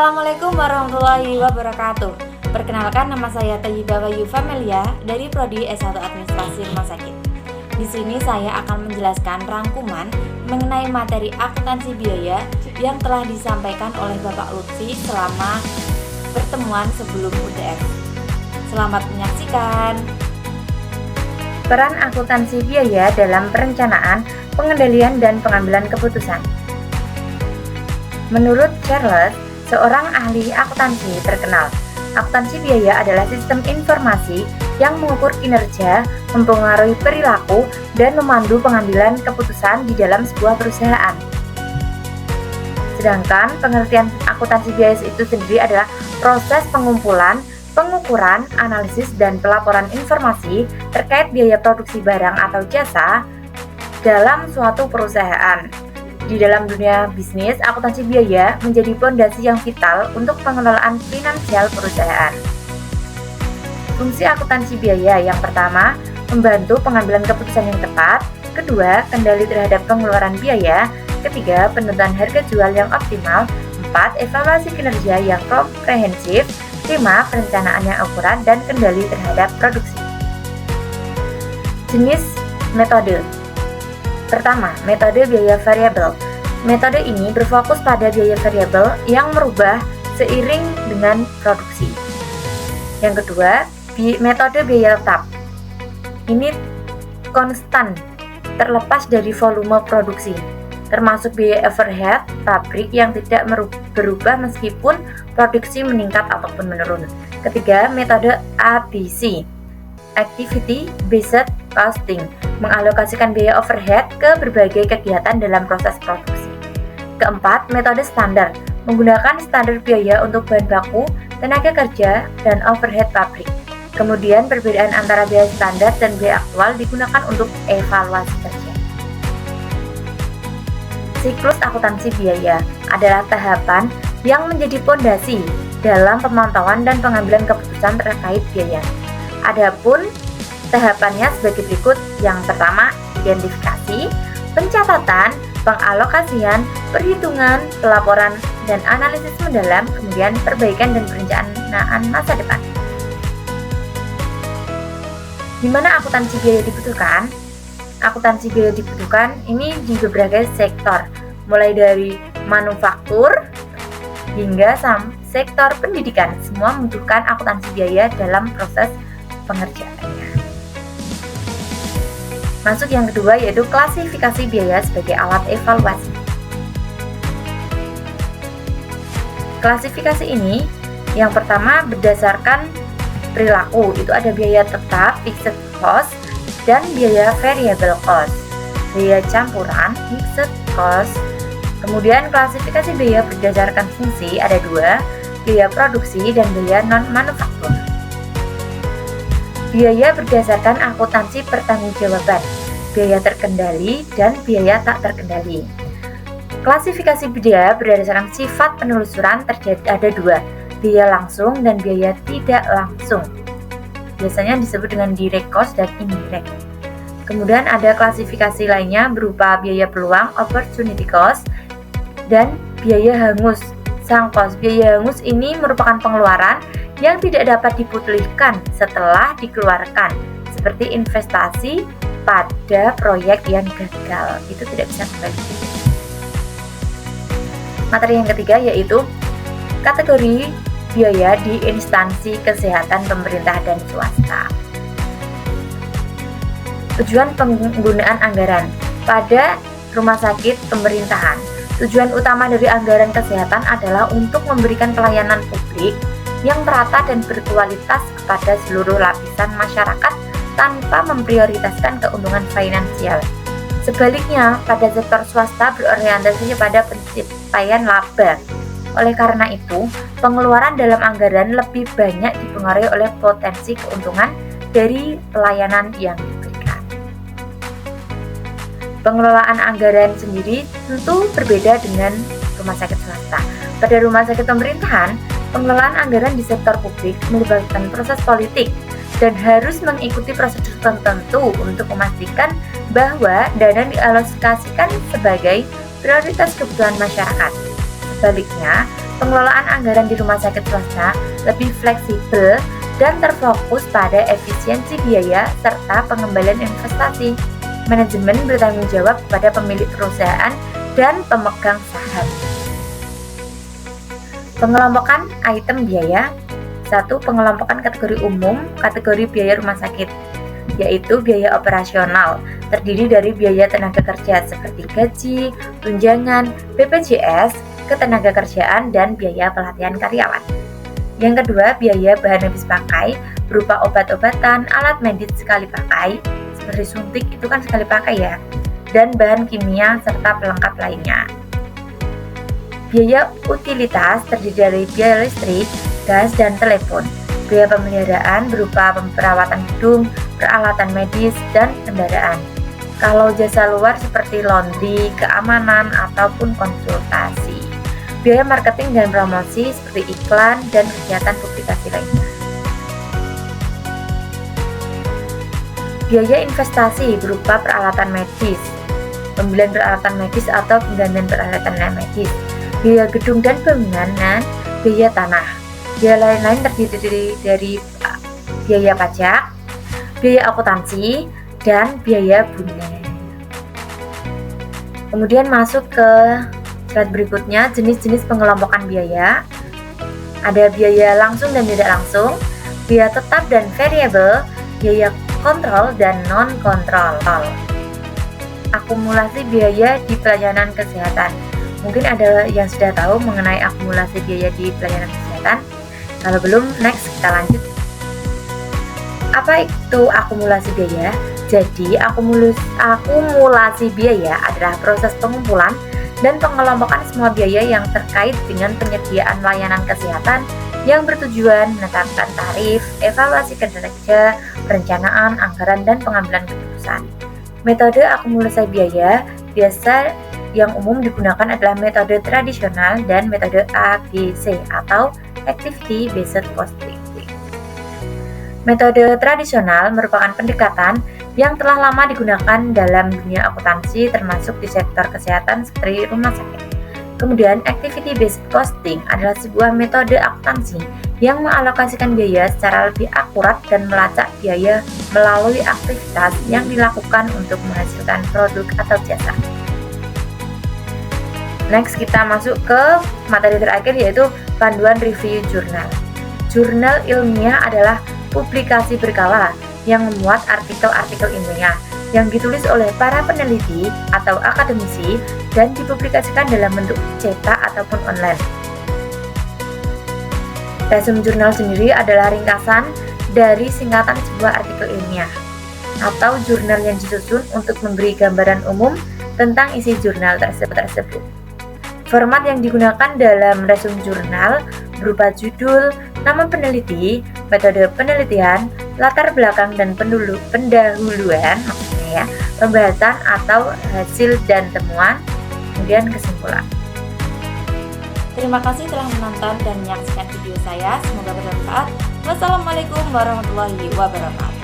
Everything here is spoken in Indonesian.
Assalamualaikum warahmatullahi wabarakatuh. Perkenalkan, nama saya Thayyibah Wayu Famelia dari Prodi S1 Administrasi Rumah Sakit. Di sini saya akan menjelaskan rangkuman mengenai materi akuntansi biaya yang telah disampaikan oleh Bapak Lutfi selama pertemuan sebelum UTS. Selamat menyaksikan. Peran akuntansi biaya dalam perencanaan, pengendalian, dan pengambilan keputusan. Menurut Charles, seorang ahli akuntansi terkenal, akuntansi biaya adalah sistem informasi yang mengukur kinerja, mempengaruhi perilaku, dan memandu pengambilan keputusan di dalam sebuah perusahaan. Sedangkan pengertian akuntansi biaya itu sendiri adalah proses pengumpulan, pengukuran, analisis, dan pelaporan informasi terkait biaya produksi barang atau jasa dalam suatu perusahaan. Di dalam dunia bisnis, akuntansi biaya menjadi fondasi yang vital untuk pengelolaan finansial perusahaan. Fungsi akuntansi biaya yang pertama, membantu pengambilan keputusan yang tepat. Kedua, kendali terhadap pengeluaran biaya. Ketiga, penentuan harga jual yang optimal. 4, evaluasi kinerja yang komprehensif. 5, perencanaan yang akurat dan kendali terhadap produksi. Jenis metode. Pertama, metode biaya variabel. Metode ini berfokus pada biaya variabel yang merubah seiring dengan produksi. Yang kedua, metode biaya tetap. Ini konstan, terlepas dari volume produksi, termasuk biaya overhead pabrik yang tidak berubah meskipun produksi meningkat ataupun menurun. Ketiga, metode ABC, Activity Based Costing, mengalokasikan biaya overhead ke berbagai kegiatan dalam proses produksi. Keempat, metode standar, menggunakan standar biaya untuk bahan baku, tenaga kerja, dan overhead pabrik. Kemudian perbedaan antara biaya standar dan biaya aktual digunakan untuk evaluasi kerja. Siklus akuntansi biaya adalah tahapan yang menjadi fondasi dalam pemantauan dan pengambilan keputusan terkait biaya. Adapun tahapannya sebagai berikut. Yang pertama, identifikasi, pencatatan, pengalokasian, perhitungan, pelaporan, dan analisis mendalam, kemudian perbaikan dan perencanaan masa depan. Di mana akuntansi biaya dibutuhkan? Akuntansi biaya dibutuhkan ini di beberapa sektor, mulai dari manufaktur hingga sektor pendidikan. Semua membutuhkan akuntansi biaya dalam proses pengerjaannya. Masuk yang kedua, yaitu klasifikasi biaya sebagai alat evaluasi. Klasifikasi ini yang pertama berdasarkan perilaku, itu ada biaya tetap fixed cost dan biaya variable cost, biaya campuran mixed cost. Kemudian klasifikasi biaya berdasarkan fungsi ada dua, biaya produksi dan biaya non-manufaktur. Biaya berdasarkan akuntansi pertanggungjawaban, biaya terkendali dan biaya tak terkendali. Klasifikasi biaya berdasarkan sifat penelusuran ada dua, biaya langsung dan biaya tidak langsung. Biasanya disebut dengan direct cost dan indirect. Kemudian ada klasifikasi lainnya berupa biaya peluang, opportunity cost, dan biaya hangus, sunk cost. Biaya hangus ini merupakan pengeluaran yang tidak dapat dipulihkan setelah dikeluarkan, seperti investasi pada proyek yang gagal, itu tidak bisa kembali. Materi yang ketiga yaitu kategori biaya di instansi kesehatan pemerintah dan swasta. Tujuan penggunaan anggaran pada rumah sakit pemerintahan. Tujuan utama dari anggaran kesehatan adalah untuk memberikan pelayanan publik yang merata dan berkualitas kepada seluruh lapisan masyarakat tanpa memprioritaskan keuntungan finansial. Sebaliknya, pada sektor swasta berorientasi pada pencapaian laba. Oleh karena itu, pengeluaran dalam anggaran lebih banyak dipengaruhi oleh potensi keuntungan dari pelayanan yang diberikan. Pengelolaan anggaran sendiri tentu berbeda dengan rumah sakit swasta. Pada rumah sakit pemerintahan, pengelolaan anggaran di sektor publik melibatkan proses politik dan harus mengikuti prosedur tertentu untuk memastikan bahwa dana dialokasikan sebagai prioritas kebutuhan masyarakat. Sebaliknya, Pengelolaan anggaran di rumah sakit swasta lebih fleksibel dan terfokus pada efisiensi biaya serta pengembalian investasi. Manajemen bertanggung jawab kepada pemilik perusahaan dan pemegang saham. Pengelompokan item biaya. 1. Pengelompokan kategori umum, kategori biaya rumah sakit, yaitu biaya operasional, terdiri dari biaya tenaga kerja seperti gaji, tunjangan, BPJS, ketenagakerjaan, dan biaya pelatihan karyawan. Yang kedua, biaya bahan habis pakai berupa obat-obatan, alat medis sekali pakai, seperti suntik itu kan sekali pakai ya, dan bahan kimia serta pelengkap lainnya. Biaya utilitas terdiri dari biaya listrik, gas, dan telepon. Biaya pemeliharaan berupa perawatan gedung, peralatan medis, dan kendaraan. Kalau jasa luar seperti laundry, keamanan, ataupun konsultasi. Biaya marketing dan promosi seperti iklan dan kegiatan publikasi lainnya. Biaya investasi berupa peralatan medis, pembelian peralatan medis atau penggantian peralatan medis, biaya gedung dan bangunan, biaya tanah. Biaya lain-lain terdiri dari biaya pajak, biaya akuntansi, dan biaya bulanan. Kemudian masuk ke slide berikutnya, jenis-jenis pengelompokan biaya. Ada biaya langsung dan tidak langsung, biaya tetap dan variabel, biaya kontrol dan non-kontrol. Akumulasi biaya di pelayanan kesehatan. Mungkin ada yang sudah tahu mengenai akumulasi biaya di pelayanan kesehatan. Kalau belum, next kita lanjut. Apa itu akumulasi biaya? Jadi, akumulasi biaya adalah proses pengumpulan dan pengelompokan semua biaya yang terkait dengan penyediaan layanan kesehatan yang bertujuan menetapkan tarif, evaluasi kinerja, perencanaan, anggaran, dan pengambilan keputusan. Metode akumulasi biaya biasa yang umum digunakan adalah metode tradisional dan metode ABC atau Activity Based Costing. Metode tradisional merupakan pendekatan yang telah lama digunakan dalam dunia akuntansi termasuk di sektor kesehatan seperti rumah sakit. Kemudian, Activity Based Costing adalah sebuah metode akuntansi yang mengalokasikan biaya secara lebih akurat dan melacak biaya melalui aktivitas yang dilakukan untuk menghasilkan produk atau jasa. Next, kita masuk ke materi terakhir yaitu panduan review jurnal. Jurnal ilmiah adalah publikasi berkala yang memuat artikel-artikel ilmiah yang ditulis oleh para peneliti atau akademisi dan dipublikasikan dalam bentuk cetak ataupun online. Resume jurnal sendiri adalah ringkasan dari singkatan sebuah artikel ilmiah atau jurnal yang disusun untuk memberi gambaran umum tentang isi jurnal tersebut. Format yang digunakan dalam resume jurnal berupa judul, nama peneliti, metode penelitian, latar belakang dan pendahuluan, maksudnya ya, pembahasan atau hasil dan temuan, kemudian kesimpulan. Terima kasih telah menonton dan menyaksikan video saya, semoga bermanfaat. Wassalamualaikum warahmatullahi wabarakatuh.